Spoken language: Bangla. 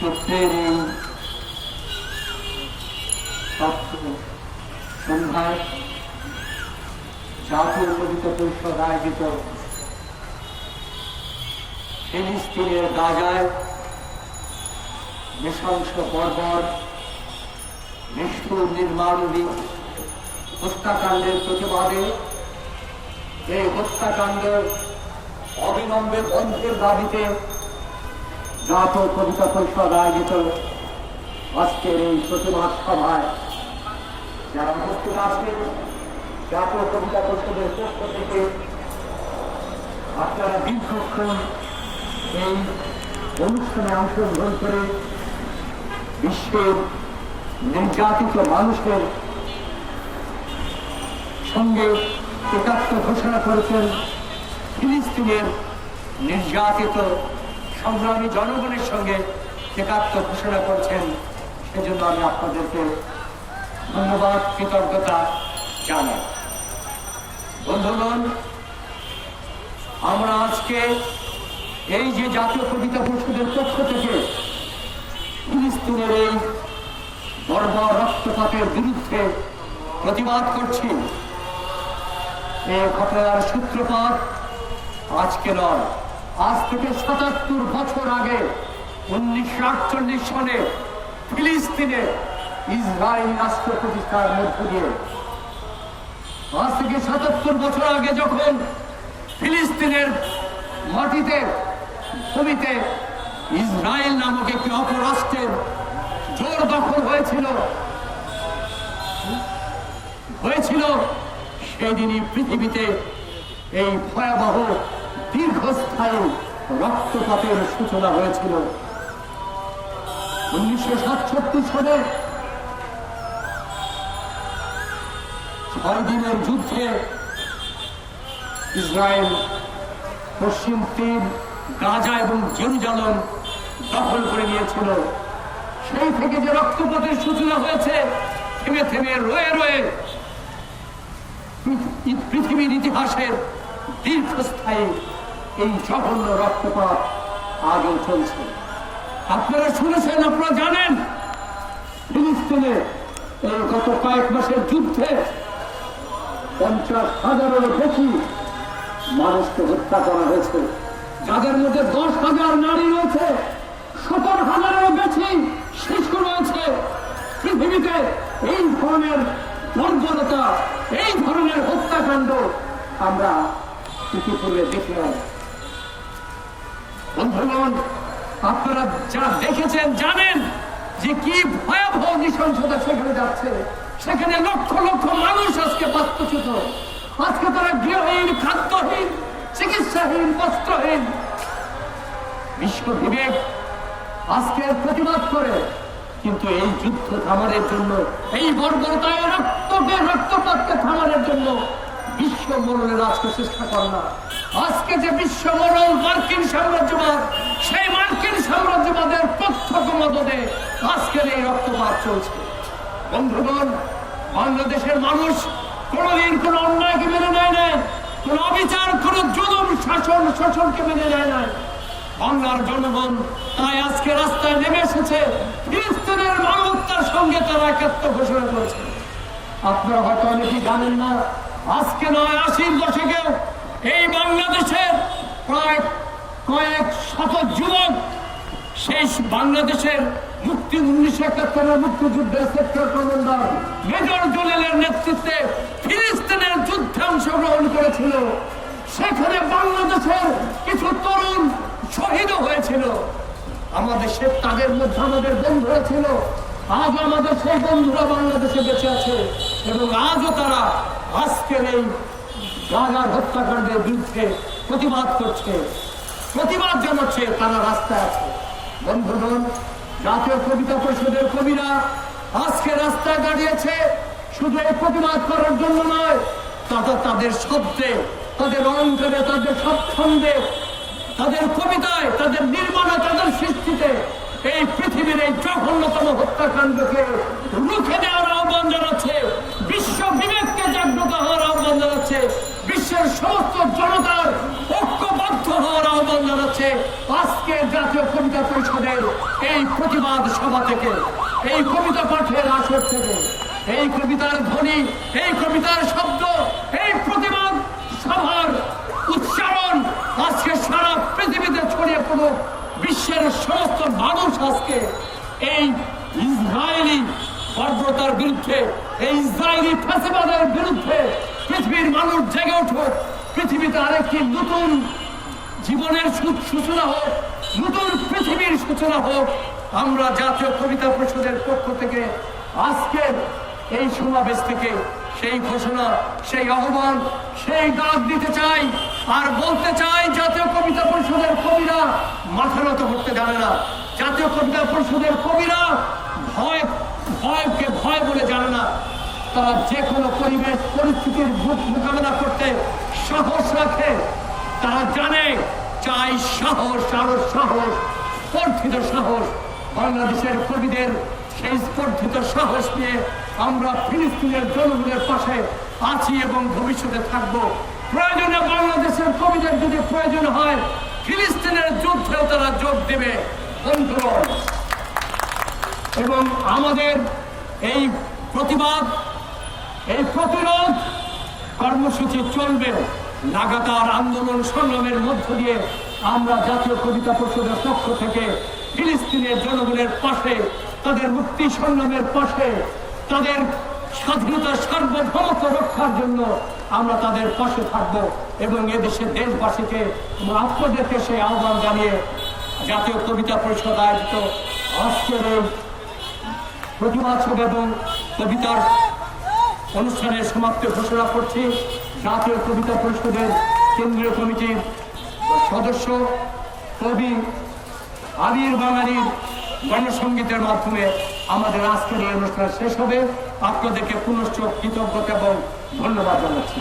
সত্যের এই সন্ধ্যায় জাতীয় কবিতা পরিষদ আয়োজিত ফিলিস্তিনের গাজায় নৃশংস বর্বর নিষ্ঠুর নির্মাণী হত্যাকাণ্ডের প্রতিবাদে এই হত্যাকাণ্ড অবিলম্বে বন্ধের দাবিতে জাতীয় কবিতা পরিষদ আয়োজিত আজকের এই প্রতিবাদ সভায় যারা উপস্থিত আছেন জাতীয় কবিতা পরিষদের পক্ষ থেকে আপনারা দীর্ঘক্ষণ এই অনুষ্ঠানে অংশগ্রহণ করে বিশ্বের নির্যাতিত মানুষের সঙ্গে একাত্ম ঘোষণা করেছেন, ফিলিস্তিনের নির্যাতিত সংগ্রামী জনগণের সঙ্গে একাত্ম ঘোষণা করছেন। সেজন্য আমি আপনাদেরকে ধন্যবাদ, কৃতজ্ঞতা জানাই। বন্ধুগণ, আমরা আজকে এই যে জাতীয় কবিতা পরিষদের পক্ষ থেকে ফিলিস্তিনের এই বর্বর রক্তপাতের বিরুদ্ধে প্রতিবাদ করছি, এই ঘটনার সূত্রপাত আজকে নয়, আজ থেকে ৭৭ বছর আগে ১৯৪৮ সালে ফিলিস্তিনে ইসরায়েল রাষ্ট্র প্রতিষ্ঠার মধ্য দিয়ে, আজ থেকে ৭৭ বছর আগে যখন ফিলিস্তিনের মাটিতে ভূমিতে ইসরায়েল নামক একটি অপরাষ্ট্রের জোর দখল হয়েছিল সেদিনই পৃথিবীতে এই ভয়াবহ দীর্ঘস্থায়ী রক্তপাতের সূচনা হয়েছিল। ১৯৬৭ সালে ৬ দিনের যুদ্ধে ইসরায়েল পশ্চিম তীর, গাজা এবং জেরুজালেম দখল করে নিয়েছিল। সেই থেকে যে রক্তপাতের সূচনা হয়েছে, থেমে থেমে রয়ে রয়ে পৃথিবীর ইতিহাসের দীর্ঘস্থায়ী এই জঘন্য রক্তপাত আজও চলছে। আপনারা শুনেছেন, আপনারা জানেন, ফিলিস্তিনে এই গত কয়েক মাসের যুদ্ধে ৫০,০০০-এরও বেশি মানুষকে হত্যা করা হয়েছে, যাদের মধ্যে ১০,০০০ নারী রয়েছে, ৭০,০০০-এরও বেশি শিশু রয়েছে। পৃথিবীতে এই ধরনের বর্বরতা, এই ধরনের হত্যাকাণ্ড আমরা ইতিপূর্বে দেখলাম। বন্ধুগণ, আপনারা যা দেখেছেন জানেন যে কি ভয়াবহ নৃশংসতা সেখানে যাচ্ছে। সেখানে লক্ষ লক্ষ মানুষ আজকে বাস্তুচ্যুত, আজকে তারা গৃহহীন, খাদ্যহীন, চিকিৎসাহীন, বস্ত্রহীন। বিশ্ব বিবেক আজকে প্রতিবাদ করে, কিন্তু এই যুদ্ধ থামানোর জন্য, এই বর্বরতায় রক্তপাতকে থামানোর জন্য বিশ্ব মরণের আজকে চেষ্টা করে না। আজকে যে বিশ্ব মরণ মার্কিন সাম্রাজ্যবাদ, সেই মার্কিন সাম্রাজ্যবাদের প্রত্যক্ষ মদদে আজকের এই রক্তপাত চলছে। বন্ধুগণ, বাংলাদেশের মানুষ কোনদিন কোন অন্যায়কে মেনে নেয় না, কোন অবিচার, কোন জুলুম শোষণকে মেনে নেয় না। বাংলার জনগণ তাই আজকে রাস্তায় নেমে এসেছে, ফিলিস্তিনের মানবতার সঙ্গে তারা একাত্ম ঘোষণা করেছে। আপনারা হয়তো অনেকেই জানেন না, আজকে নয়, ৮০ দশকেও এই বাংলাদেশের প্রায় কয়েক শত যুবক সেই বাংলাদেশের ১৯৭১ মুক্তিযুদ্ধের সেক্টর কমান্ডার মেজর জলিলের নেতৃত্বে ফিলিস্তিনের যুদ্ধে অংশগ্রহণ করেছিল। সেখানে বাংলাদেশের কিছু তরুণ শহীদও হয়েছিল। তাদের মধ্যে আমাদের বন্ধুরা ছিল। আজ আমাদের সেই বন্ধুরা বাংলাদেশে বেঁচে আছে এবং আজও তারা আজকের এই গাজার হত্যাকাণ্ডের বিরুদ্ধে প্রতিবাদ করছে, প্রতিবাদ জানাচ্ছে, তারা রাস্তায় আছে। বন্ধুগণ, জাতীয় কবিতা পরিষদের কবিরা আজকে রাস্তায় দাঁড়িয়েছে শুধু এই প্রতিবাদ করার জন্য নয়, তাদের শব্দে, তাদের অলঙ্কারে, তাদের ছন্দে, তাদের কবিতায়, তাদের নির্মাণে, তাদের সৃষ্টিতে এই পৃথিবীর এই জঘন্যতম হত্যাকাণ্ডকে রুখে দেওয়ার আহ্বান জানাচ্ছে, বিশ্ব বিবেককে জাগ্রত হওয়ার আহ্বান জানাচ্ছে, বিশ্বের সমস্ত জনতার ঐক্যবদ্ধ হওয়ার আহ্বান জানাচ্ছে। আজকে জাতীয় কবিতা পরিষদের এই প্রতিবাদ সভা থেকে, এই কবিতা পাঠের আসর থেকে, এই কবিতার ধ্বনি, এই কবিতার শব্দ, এই প্রতিবাদ সভার উচ্চারণ আজকে সারা পৃথিবীতে ছড়িয়ে পড়ুক। বিশ্বের সমস্ত মানুষ আজকে এই ইসরায়েলি বর্বরতার বিরুদ্ধে, এই ইসরায়েলি ফ্যাসিবাদের বিরুদ্ধে পৃথিবীর মানুষ জেগে উঠুক। পৃথিবীতে আরেকটি নতুন জীবনের সূচনা হোক, নতুন পৃথিবীর সূচনা হোক। আমরা জাতীয় কবিতা পরিষদের পক্ষ থেকে আজকের এই সমাবেশ থেকে সেই ঘোষণা, সেই আহ্বান, সেই ডাক দিতে চাই আর বলতে চাই, জাতীয় কবিতা পরিষদের কবিরা মাথা নত করতে জানে না। জাতীয় কবিতা পরিষদের কবিরা ভয়কে ভয় বলে জানে না। তারা যে কোনো পরিবেশ পরিস্থিতির মোকাবেলা করতে সাহস রাখে। তারা জানে চাই সাহস, আরো সাহস, স্পর্ধিত সাহস। বাংলাদেশের কবিদের সেই স্পর্ধিত সাহস নিয়ে আমরা ফিলিস্তিনের জনগণের পাশে আছি এবং ভবিষ্যতে থাকবো। প্রয়োজনে বাংলাদেশের কবিদের যদি প্রয়োজন হয় ফিলিস্তিনের যুদ্ধেও তারা যোগ দেবে। বন্ধুগণ, এবং আমাদের এই প্রতিবাদ, এই প্রতিরোধ কর্মসূচি চলবে। লাগাতার আন্দোলন সংগ্রামের মধ্য দিয়ে আমরা জাতীয় কবিতা পরিষদের পক্ষ থেকে ফিলিস্তিনের জনগণের পাশে, তাদের মুক্তি সংগ্রামের পাশে, তাদের স্বাধীনতা সার্বভৌমত্ব রক্ষার জন্য আমরা তাদের পাশে থাকবো। এবং এদেশের দেশবাসীকে আপনাদেরকে সেই আহ্বান জানিয়ে জাতীয় কবিতা পরিষদ আয়োজিত আজকের এই প্রতিবাদ সভা এবং কবিতার অনুষ্ঠানের সমাপ্তি ঘোষণা করছি। জাতীয় কবিতা পরিষদের কেন্দ্রীয় কমিটির সদস্য কবি আবির বাঙালির গণসঙ্গীতের মাধ্যমে আমাদের আজকের এই অনুষ্ঠান শেষ হবে। আপনাদেরকে পুনশ্চ কৃতজ্ঞতা এবং ধন্যবাদ জানাচ্ছি।